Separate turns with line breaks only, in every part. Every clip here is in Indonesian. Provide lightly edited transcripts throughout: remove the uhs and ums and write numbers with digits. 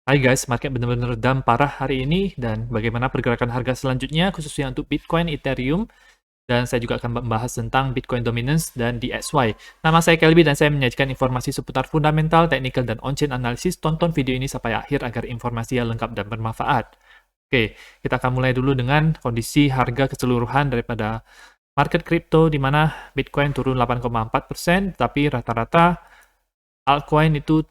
Hai guys, market benar-benar down parah hari ini dan bagaimana pergerakan harga selanjutnya khususnya untuk Bitcoin, Ethereum, dan saya juga akan membahas tentang Bitcoin Dominance dan DXY. Nama saya Kelby dan saya menyajikan informasi seputar fundamental, technical, dan on-chain analysis. Tonton video ini sampai akhir agar informasinya lengkap dan bermanfaat. Oke, kita akan mulai dulu dengan kondisi harga keseluruhan daripada market crypto di mana Bitcoin turun 8,4%, tapi rata-rata altcoin itu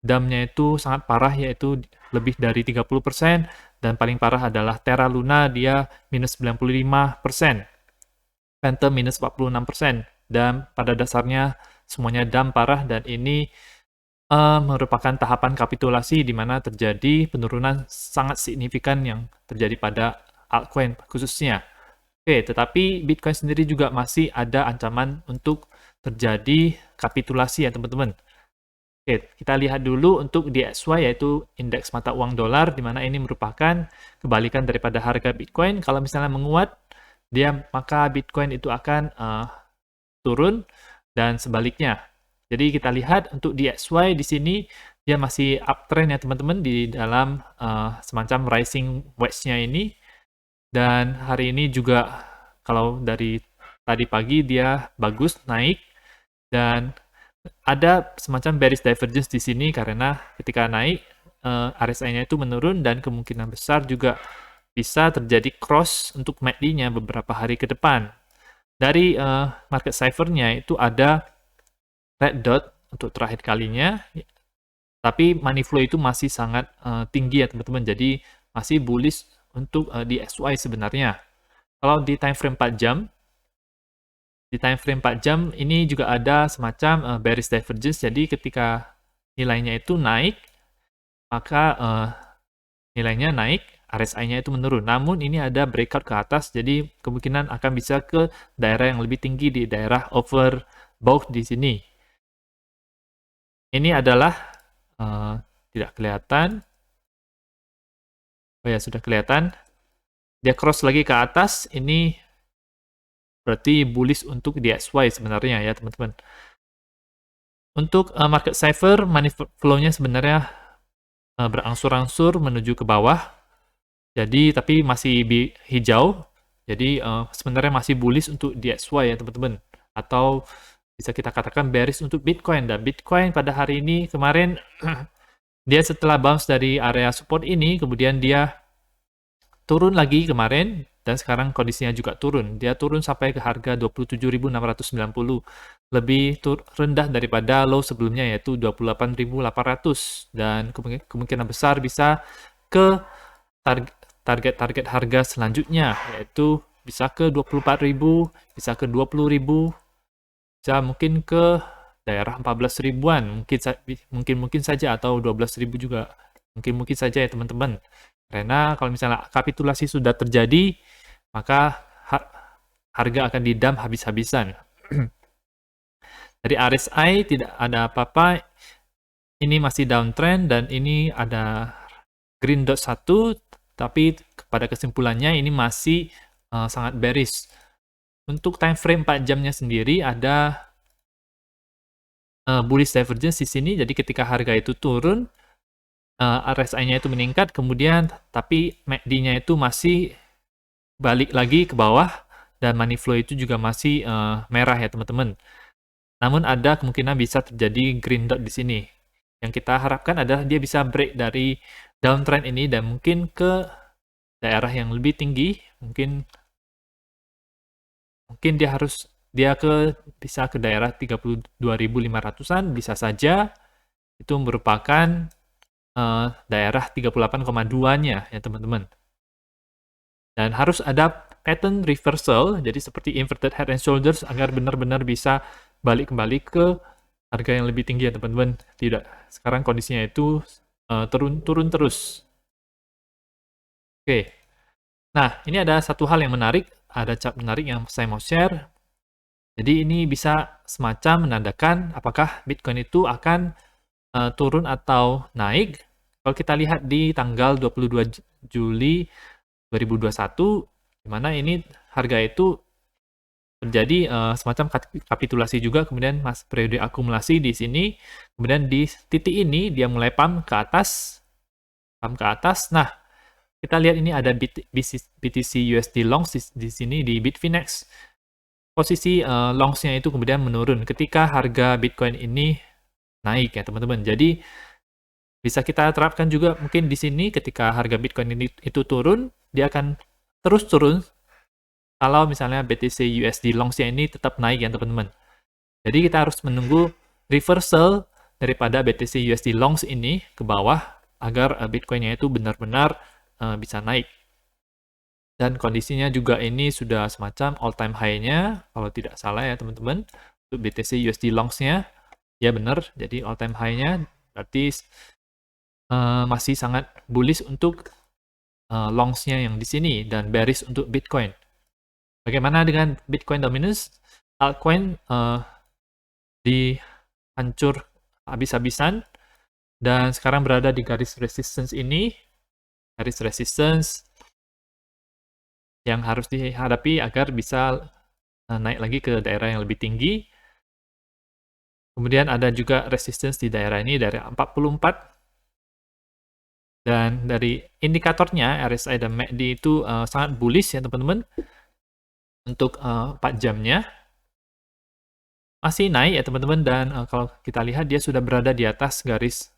damnya itu sangat parah, yaitu lebih dari 30%, dan paling parah adalah Terra Luna, dia minus 95%, Phantom minus 46%, dan pada dasarnya semuanya dam parah, dan ini merupakan tahapan kapitulasi di mana terjadi penurunan sangat signifikan yang terjadi pada altcoin khususnya. Oke, tetapi Bitcoin sendiri juga masih ada ancaman untuk terjadi kapitulasi ya teman-teman. Oke, kita lihat dulu untuk DXY, yaitu indeks mata uang dolar, di mana ini merupakan kebalikan daripada harga Bitcoin. Kalau misalnya menguat, maka Bitcoin itu akan turun, dan sebaliknya. Jadi kita lihat untuk DXY di sini, dia masih uptrend ya teman-teman, di dalam semacam rising wedge-nya ini. Dan hari ini juga, kalau dari tadi pagi, dia bagus naik, dan ada semacam bearish divergence di sini karena ketika naik RSI-nya itu menurun dan kemungkinan besar juga bisa terjadi cross untuk MACD-nya beberapa hari ke depan. Dari market cipher-nya itu ada red dot untuk terakhir kalinya, tapi money flow itu masih sangat tinggi ya teman-teman, jadi masih bullish untuk di XY sebenarnya. Kalau di time frame 4 jam, di time frame 4 jam ini juga ada semacam bearish divergence, jadi ketika nilainya itu naik, maka nilainya naik, RSI-nya itu menurun. Namun ini ada breakout ke atas, jadi kemungkinan akan bisa ke daerah yang lebih tinggi di daerah overbought di sini. Ini adalah tidak kelihatan. Oh ya, sudah kelihatan. Dia cross lagi ke atas, ini berarti bullish untuk DXY sebenarnya ya teman-teman. Untuk market cipher, money flow-nya sebenarnya berangsur-angsur menuju ke bawah. Jadi, tapi masih hijau. Jadi, sebenarnya masih bullish untuk DXY ya teman-teman. Atau bisa kita katakan bearish untuk Bitcoin. Dan Bitcoin pada hari ini kemarin, dia setelah bounce dari area support ini, kemudian dia turun lagi kemarin, dan sekarang kondisinya juga turun. Dia turun sampai ke harga 27.690, lebih rendah daripada low sebelumnya, yaitu 28.800, dan kemungkinan besar bisa ke target harga selanjutnya, yaitu bisa ke 24.000, bisa ke 20.000, bisa mungkin ke daerah 14 ribuan, mungkin saja, atau 12.000 juga, mungkin saja ya teman-teman. Karena kalau misalnya kapitulasi sudah terjadi, maka harga akan didam habis-habisan. Dari RSI tidak ada apa-apa, ini masih downtrend, dan ini ada green dot 1, tapi pada kesimpulannya ini masih sangat bearish. Untuk time frame 4 jamnya sendiri ada bullish divergence di sini, jadi ketika harga itu turun, RSI-nya itu meningkat, kemudian tapi MACD-nya itu masih balik lagi ke bawah, dan money flow itu juga masih merah ya teman-teman. Namun ada kemungkinan bisa terjadi green dot di sini. Yang kita harapkan adalah dia bisa break dari downtrend ini dan mungkin ke daerah yang lebih tinggi, mungkin dia bisa ke daerah 32.500-an, bisa saja itu merupakan daerah 38,2-nya ya teman-teman. Dan harus ada pattern reversal, jadi seperti inverted head and shoulders, agar benar-benar bisa balik kembali ke harga yang lebih tinggi ya teman-teman. Tidak, sekarang kondisinya itu turun terus. Oke, nah ini ada satu hal yang menarik, ada chart menarik yang saya mau share. Jadi ini bisa semacam menandakan apakah Bitcoin itu akan turun atau naik. Kalau kita lihat di tanggal 22 Juli 2021, di mana ini harga itu terjadi semacam kapitulasi juga, kemudian periode akumulasi di sini, kemudian di titik ini dia mulai pump ke atas, ke atas. Nah, kita lihat ini ada BTC USD longs di sini di Bitfinex. Posisi longsnya itu kemudian menurun ketika harga Bitcoin ini naik ya teman-teman. Jadi bisa kita terapkan juga mungkin di sini ketika harga Bitcoin ini itu turun, dia akan terus turun kalau misalnya BTC USD longsnya ini tetap naik ya teman-teman. Jadi kita harus menunggu reversal daripada BTC USD longs ini ke bawah agar Bitcoin-nya itu benar-benar bisa naik. Dan kondisinya juga ini sudah semacam all-time high-nya, kalau tidak salah ya teman-teman, untuk BTC USD longs-nya. Ya benar, jadi all-time high-nya berarti masih sangat bullish untuk longs-nya yang di sini, dan bearish untuk Bitcoin. Bagaimana dengan Bitcoin dominance? Altcoin dihancur habis-habisan, dan sekarang berada di garis resistance ini. Garis resistance yang harus dihadapi agar bisa naik lagi ke daerah yang lebih tinggi. Kemudian ada juga resistance di daerah ini, daerah 44. Dan dari indikatornya, RSI dan MACD itu sangat bullish ya teman-teman. Untuk 4 jamnya. Masih naik ya teman-teman, dan kalau kita lihat dia sudah berada di atas garis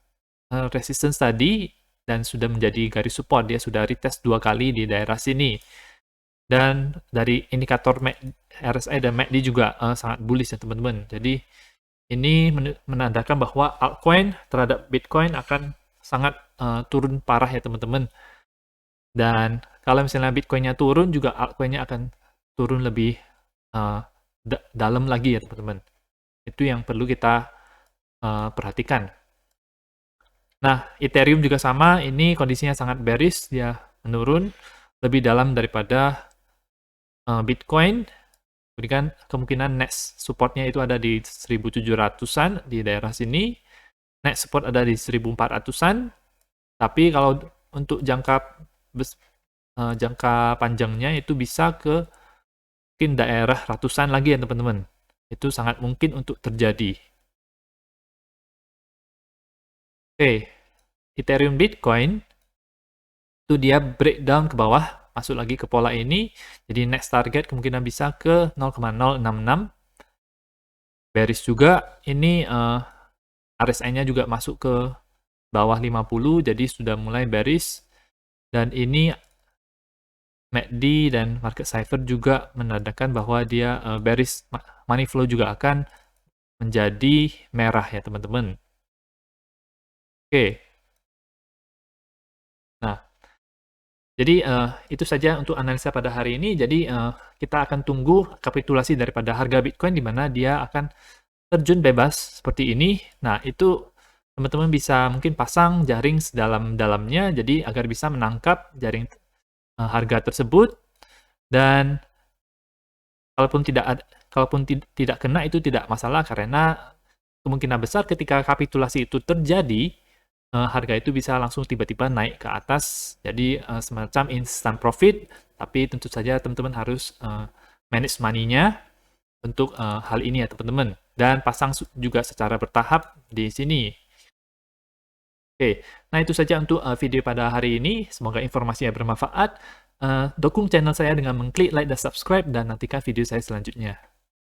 resistance tadi, dan sudah menjadi garis support. Dia sudah retest 2 kali di daerah sini. Dan dari indikator RSI dan MACD juga sangat bullish ya teman-teman. Jadi ini menandakan bahwa altcoin terhadap Bitcoin akan sangat turun parah ya teman-teman. Dan kalau misalnya Bitcoin-nya turun, juga altcoin-nya akan turun lebih dalam lagi ya teman-teman. Itu yang perlu kita perhatikan. Nah, Ethereum juga sama, ini kondisinya sangat bearish, dia menurun lebih dalam daripada Bitcoin. Kemudian kemungkinan next supportnya itu ada di 1700-an di daerah sini. Next support ada di 1400-an. Tapi kalau untuk jangka panjangnya itu bisa ke mungkin daerah ratusan lagi ya teman-teman. Itu sangat mungkin untuk terjadi. Oke, Ethereum Bitcoin itu dia breakdown ke bawah, masuk lagi ke pola ini. Jadi next target kemungkinan bisa ke 0,066. Bearish juga, ini RSI-nya juga masuk ke bawah 50, jadi sudah mulai bearish. Dan ini MACD dan market cipher juga menandakan bahwa dia bearish, money flow juga akan menjadi merah ya teman-teman. Oke. Nah, jadi itu saja untuk analisa pada hari ini. Jadi kita akan tunggu kapitulasi daripada harga Bitcoin di mana dia akan terjun bebas seperti ini. Nah, itu teman-teman bisa mungkin pasang jaring sedalam-dalamnya jadi agar bisa menangkap jaring harga tersebut. Dan kalaupun tidak kena itu tidak masalah, karena kemungkinan besar ketika kapitulasi itu terjadi, harga itu bisa langsung tiba-tiba naik ke atas, jadi semacam instant profit. Tapi tentu saja teman-teman harus manage money-nya untuk hal ini ya teman-teman, dan pasang juga secara bertahap di sini. Oke, nah itu saja untuk video pada hari ini. Semoga informasinya bermanfaat. Dukung channel saya dengan mengklik like dan subscribe, dan nantikan video saya selanjutnya.